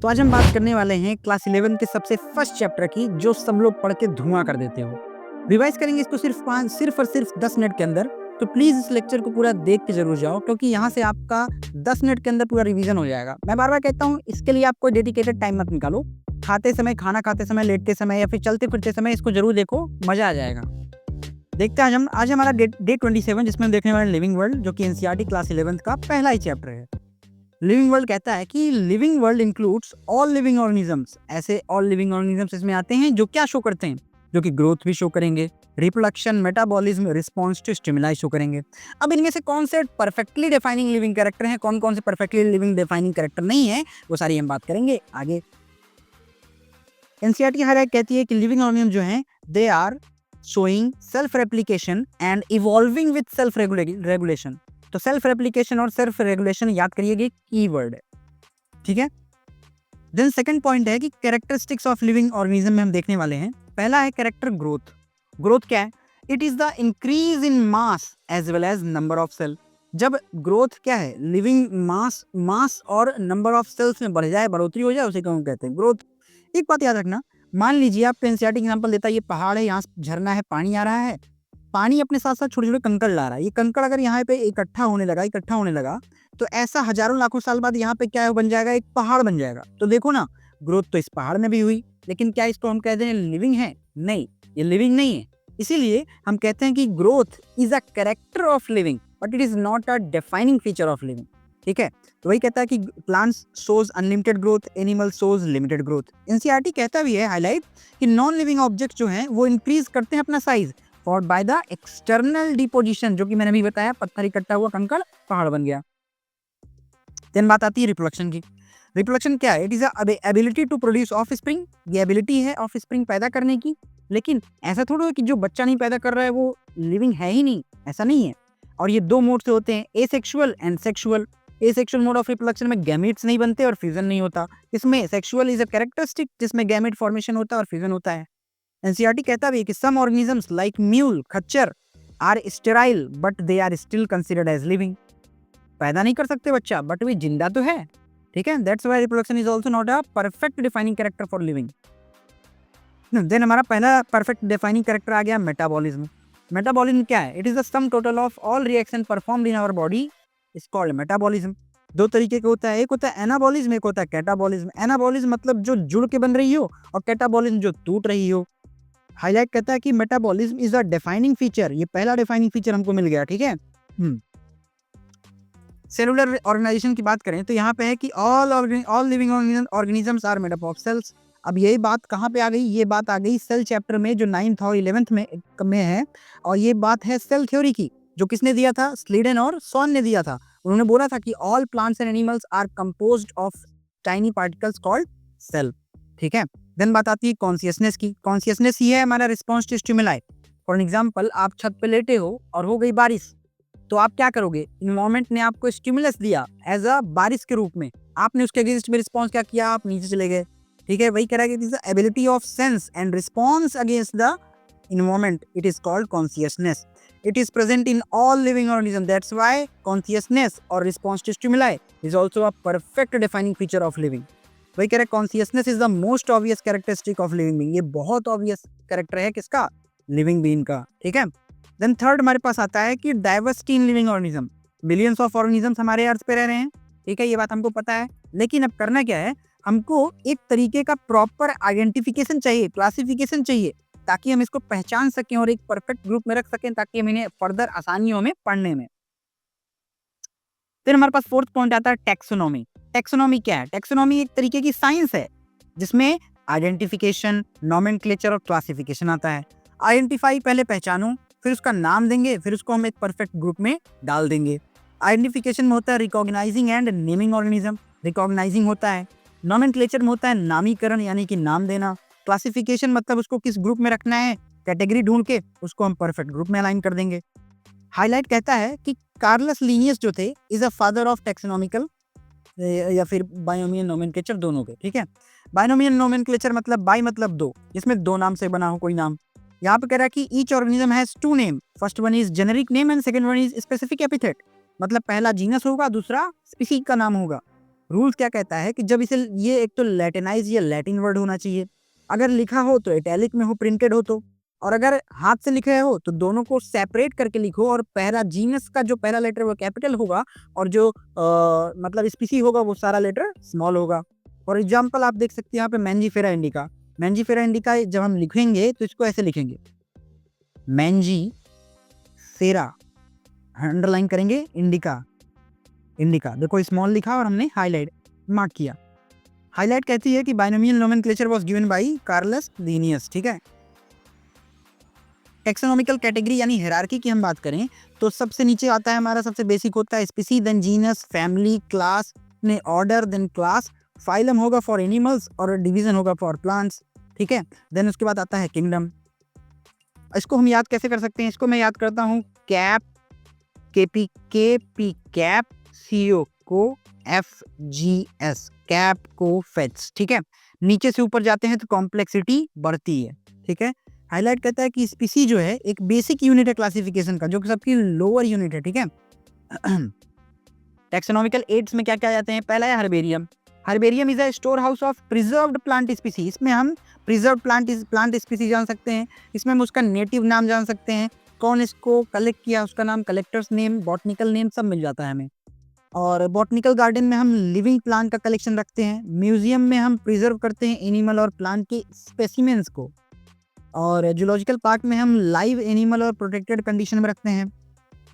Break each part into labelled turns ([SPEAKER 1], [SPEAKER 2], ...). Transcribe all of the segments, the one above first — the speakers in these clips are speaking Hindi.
[SPEAKER 1] तो आज हम बात करने वाले हैं क्लास 11 के सबसे फर्स्ट चैप्टर की, जो सब लोग पढ़ के धुआं कर देते हो। रिवाइज करेंगे इसको सिर्फ और सिर्फ 10 मिनट के अंदर। तो प्लीज इस लेक्चर को पूरा देख के जरूर जाओ, क्योंकि यहाँ से आपका 10 मिनट के अंदर पूरा रिवीजन हो जाएगा। मैं बार बार कहता हूँ, इसके लिए आप कोई डेडिकेटेड टाइम मत निकालो। खाते समय, खाना खाते समय, लेटते समय या फिर चलते फिरते समय इसको जरूर देखो, मजा आ जाएगा। देखते हैं आज हमारा डे 27, जिसमें हम देखने वाले लिविंग वर्ल्ड, जो कि एनसीईआरटी क्लास 11 का पहला ही चैप्टर है। लिविंग वर्ल्ड कहता है कि living world includes all living organisms. ऐसे ऑल लिविंग ऑर्गेनिजम्स इसमें आते हैं जो क्या शो करते हैं, जो कि ग्रोथ भी शो करेंगे, reproduction, metabolism, response to stimuli show करेंगे। अब इनमें से कौन से परफेक्टली डिफाइनिंग लिविंग कैरेक्टर हैं, कौन कौन से परफेक्टली लिविंग डिफाइनिंग कैरेक्टर नहीं है, वो सारी हम बात करेंगे आगे। एनसीईआरटी हाईलाइट कहती है कि लिविंग ऑर्गेनिज्म जो हैं they are showing self replication and evolving with self regulation. तो सेल्फ रेप्लिकेशन और सेल्फ रेगुलेशन याद करिएगा, कीवर्ड है, ठीक है। देन सेकंड पॉइंट है कि कैरेक्टरिस्टिक्स ऑफ लिविंग ऑर्गेनिज्म में हम देखने वाले हैं। पहला है कैरेक्टर ग्रोथ। ग्रोथ क्या है? It is the increase in mass as well as number of cell. जब ग्रोथ क्या है, लिविंग मास और नंबर ऑफ सेल्स में बढ़ जाए, बढ़ोतरी हो जाए, उसे कौन कहते हैं? ग्रोथ। एक बात याद रखना, मान लीजिए आपको एनसीईआरटी एग्जांपल देता है, ये पहाड़ है, यहाँ झरना है, पानी आ रहा है, पानी अपने साथ साथ छोटे छोटे कंकड़ ला रहा है। ये कंकड़ अगर यहाँ पे इकट्ठा होने लगा तो ऐसा हजारों लाखों साल बाद यहाँ पे क्या बन जाएगा? एक पहाड़ बन जाएगा। तो देखो ना, ग्रोथ तो इस पहाड़ में भी हुई, लेकिन क्या इसको हम कहते हैं लिविंग है? नहीं, ये लिविंग नहीं है। इसीलिए हम कहते हैं कि growth is a character of living, but it is not a defining feature of living, ठीक है। तो वही कहता है कि plants shows unlimited growth, animal shows limited growth. NCERT कहता भी है हाईलाइट कि नॉन लिविंग ऑब्जेक्ट्स जो हैं वो इंक्रीज करते हैं अपना size for by the external deposition, जो कि मैंने अभी बताया, पत्थर इकट्ठा हुआ, कंकड़ पहाड़ बन गया। देन बात आती है रिप्रोडक्शन की। रिप्रोडक्शन क्या है? It is ability to produce offspring. ये एबिलिटी है ऑफस्प्रिंग पैदा करने की, लेकिन ऐसा थोड़ा है कि जो बच्चा नहीं पैदा कर रहा है वो लिविंग है ही नहीं, ऐसा नहीं है। और ये दो मोड से होते हैं, asexual and sexual. Asexual mode of reproduction में गैमेट्स नहीं बनते और फ्यूजन नहीं होता। इसमें सेक्सुअल इज अ कैरेक्टरिस्टिक, जिसमें गैमेट फॉर्मेशन होता है और फ्यूजन होता है। एनसीईआरटी कहता भी है कि सम ऑर्गेनिजम्स लाइक म्यूल, खच्चर are sterile but they are still considered as living. पैदा नहीं कर सकते बच्चा, बट वे जिंदा तो है, ठीक है। That's why reproduction is also not a perfect defining character for living. Then हमारा पहला परफेक्ट डिफाइनिंग कैरेक्टर आ गया मेटाबॉलिज्म। मेटाबॉलिज्म क्या है? It is the sum total of all reaction performed in our body is called metabolism. दो तरीके का होता है, एक होता है एनाबॉलिज्म, एक होता है कैटाबॉलिज्म। एनाबॉलिज्म मतलब जो जुड़ के बन रही हो, और कैटाबॉलिज्म जो टूट रही हो। हाईलाइट कहता है कि metabolism is a defining feature. ये पहला डिफाइनिंग फीचर हमको मिल गया, ठीक है। सेलुलर ऑर्गेनाइजेशन की बात करें तो यहाँ पे है कि all living organisms are made up of cells. अब यही बात कहाँ पे आ गई? ये बात आ गई सेल चैप्टर में, जो 9th और 11th में है। और ये बात है सेल थ्योरी की, जो किसने दिया था? स्लीडन और सॉन ने दिया था। उन्होंने बोला था कि all plants and animals are composed of tiny particles called cell, ठीक है। देन बात आती है कॉन्शियसनेस की। कॉन्शियसनेस ही है हमारा response to stimuli. For example, आप छत पे लेटे हो और हो गई बारिश, तो आप क्या करोगे? इन्वायरमेंट ने आपको स्टिमुलस दिया एज अ बारिश के रूप में, आपने उसके अगेंस्ट में रिस्पॉन्स क्या किया? आप नीचे चले गए, ठीक है। वही कह रहा है कि ability of sense and response against the environment, it is called consciousness. It is present in all living organism, that's why consciousness और response to stimuli is also a perfect defining feature of living. वही कह रहे हैं consciousness is the most obvious characteristic of living being. ये बहुत ऑब्वियस कैरेक्टर है किसका? लिविंग बीइंग का, ठीक है। देन थर्ड हमारे पास आता है कि diversity in living organism. Billions of organisms हमारे अर्थ पे रह रहे हैं, ठीक है, ये बात हमको पता है। लेकिन अब करना क्या है? हमको एक तरीके का प्रॉपर आइडेंटिफिकेशन चाहिए, क्लासिफिकेशन चाहिए, ताकि हम इसको पहचान सकें और एक परफेक्ट ग्रुप में रख सकें, ताकि हम इन्हें फर्दर आसानियों में पढ़ने में। फिर हमारे पास फोर्थ पॉइंट आता है टैक्सोनॉमी। टैक्सोनॉमी क्या है? टैक्सोनॉमी एक तरीके की साइंस है, जिसमें आइडेंटिफिकेशन, नॉमेनक्लेचर और क्लासिफिकेशन आता है। आइडेंटिफाई पहले पहचानो, फिर उसका नाम देंगे, फिर उसको हम एक परफेक्ट ग्रुप में डाल देंगे। आइडेंटिफिकेशन में होता है recognising and naming organism, recognising होता है। नॉमेनक्लेचर में होता है नामीकरण, यानी कि नाम देना। क्लासिफिकेशन मतलब उसको किस ग्रुप में रखना है, कैटेगरी ढूंढ के उसको हम परफेक्ट ग्रुप में अलाइन कर देंगे। हाईलाइट कहता है कि कार्लस लिनियस जो थे is a father of taxonomical या फिर बायोमियन नोमेनक्लेचर, दोनों के, ठीक है। बायोमियन नोमेनक्लेचर मतलब बाई मतलब दो, जिसमें दो नाम से बना हो कोई नाम। यहाँ पे कह रहा है कि each organism has two name, first one is generic name and second one is specific epithet. मतलब पहला जीनस होगा, दूसरा स्पीसीज का नाम होगा। रूल्स क्या कहता है कि जब इसे ये एक तो लैटिनाइज या लैटिन वर्ड होना चाहिए, अगर लिखा हो तो इटैलिक में हो, प्रिंटेड हो तो, और अगर हाथ से लिखे हो तो दोनों को सेपरेट करके लिखो और पहला जीनस का जो पहला लेटर वो कैपिटल होगा और जो मतलब स्पीसी होगा वो सारा लेटर स्मॉल होगा। फॉर एग्जाम्पल आप देख सकते हैं यहाँ पे मैंजीफेरा इंडिका। मैंजीफेरा इंडिका जब हम लिखेंगे तो इसको ऐसे लिखेंगे, मैंजी सेरा, अंडरलाइन करेंगे, इंडिका, इंडिका देखो स्मॉल लिखा और हमने हाईलाइट मार्क किया। हाईलाइट कहती है कि binomial nomenclature was given by Carolus Linnaeus. ठीक है, टेक्सोनॉमिकल कैटेगरी यानी हायरार्की की हम बात करें तो सबसे नीचे आता है हमारा, सबसे बेसिक होता है species, then genus, family, class ने ऑर्डर, देन क्लास, फाइलम होगा फॉर एनिमल्स और डिवीजन होगा फॉर प्लांट्स। ठीक है, देन उसके बाद आता है किंगडम। इसको हम याद कैसे कर सकते हैं? इसको मैं याद करता हूँ cap, KP, KP cap, CO को एफ जी एस, कैप को फेट्स। ठीक है, नीचे से ऊपर जाते हैं तो कॉम्प्लेक्सिटी बढ़ती है। ठीक है, हाईलाइट कहता है कि स्पीसी जो है एक बेसिक यूनिट है क्लासिफिकेशन का, जो कि सबकी लोअर यूनिट है। ठीक है, टेक्सोनॉमिकल एड्स में क्या क्या जाते हैं? पहला है herbarium. Herbarium is a store house of preserved plant स्पीसी। इसमें हम प्रिजर्व प्लांट स्पीसी जान सकते हैं, इसमें हम उसका नेटिव नाम जान सकते हैं, कौन इसको कलेक्ट किया उसका नाम, कलेक्टर्स नेम, बॉटनिकल नेम सब मिल जाता है हमें। और बॉटनिकल गार्डन में हम लिविंग प्लांट का कलेक्शन रखते हैं, म्यूजियम में हम प्रिजर्व करते हैं एनिमल और प्लांट के स्पेसिमेंस को, और जूलॉजिकल पार्क में हम लाइव एनिमल और प्रोटेक्टेड कंडीशन में रखते हैं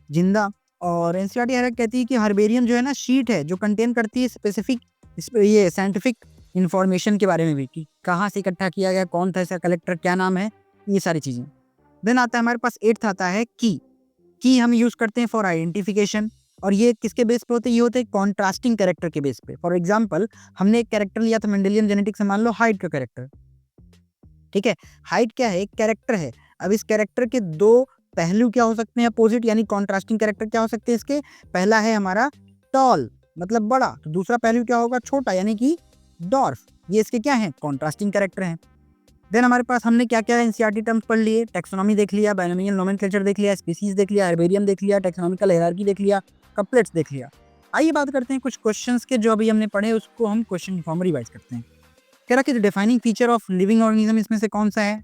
[SPEAKER 1] जिंदा। और एनसीईआरटी हायरार्की कहती है कि हर्बेरियम जो है ना शीट है जो कंटेन करती है स्पेसिफिक ये साइंटिफिक इंफॉर्मेशन के बारे में भी, कि कहाँ से इकट्ठा किया गया, कौन था इसका कलेक्टर, क्या नाम है, ये सारी चीज़ें। देन आता है हमारे पास 8th आता है की हम यूज़ करते हैं फॉर आइडेंटिफिकेशन, और ये किसके बेस पे होते हैं? ये होते हैं कॉन्ट्रास्टिंग कैरेक्टर के बेस पे। फॉर एग्जाम्पल हमने एक कैरेक्टर लिया था मेंडेलियन जेनेटिक्स से, मान लो हाइट का कैरेक्टर। ठीक है, हाइट क्या है? एक कैरेक्टर है। अब इस कैरेक्टर के दो पहलू क्या हो सकते हैं? अपोजिट यानी कॉन्ट्रास्टिंग कैरेक्टर क्या हो सकते हैं इसके? पहला है हमारा टॉल मतलब बड़ा, तो दूसरा पहलू क्या होगा? छोटा यानी कि डॉर्फ। ये इसके क्या है? कॉन्ट्रास्टिंग कैरेक्टर हैं। देन हमारे पास हमने क्या क्या एनसीईआरटी टर्म्स पढ़ लिए, टेक्सोनॉमी देख लिया, बाइनोमियल नोमेनक्लेचर देख लिया, स्पीसीज देख लिया, हर्बेरियम देख लिया, टेक्सोनॉमिकल हायरार्की देख लिया, कपलेट्स देख लिया। आइए बात करते हैं कुछ क्वेश्चंस के जो अभी हमने पढ़े उसको हम क्वेश्चन फॉर्म में रिवाइज करते हैं। कह रहा कि defining feature of living organism इसमें से कौन सा है?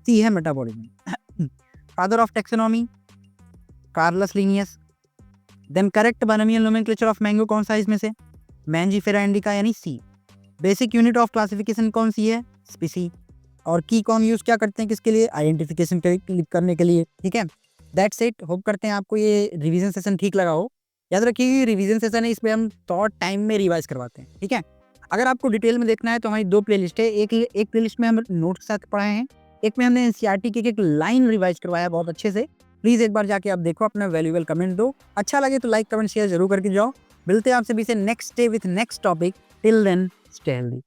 [SPEAKER 1] सी है metabolism. Father of taxonomy Carolus Linnaeus. Then correct binomial nomenclature of mango कौन सा है इसमें से? मैंजीफेरा इंडिका यानी C. Basic unit of classification कौन सी है? स्पीसी। और की कौन यूज क्या करते हैं किसके लिए? आइडेंटिफिकेशन करने के लिए। ठीक है, दैट्स इट। होप करते हैं आपको ये रिवीजन सेशन ठीक लगा हो। याद रखिए रिवीजन सेशन है, इसमें हम शॉर्ट टाइम में रिवाइज करवाते हैं। ठीक है, अगर आपको डिटेल में देखना है तो हमारी 2 प्लेलिस्ट है। एक प्लेलिस्ट में हम नोट के साथ पढ़ाए हैं, एक में हमने एनसीईआरटी की एक लाइन रिवाइज करवाया बहुत अच्छे से। प्लीज एक बार जाके आप देखो, अपना वैल्यूएबल कमेंट दो। अच्छा लगे तो लाइक कमेंट शेयर जरूर करके जाओ। मिलते हैं आपसे भी से next day with next topic. Till then stay healthy.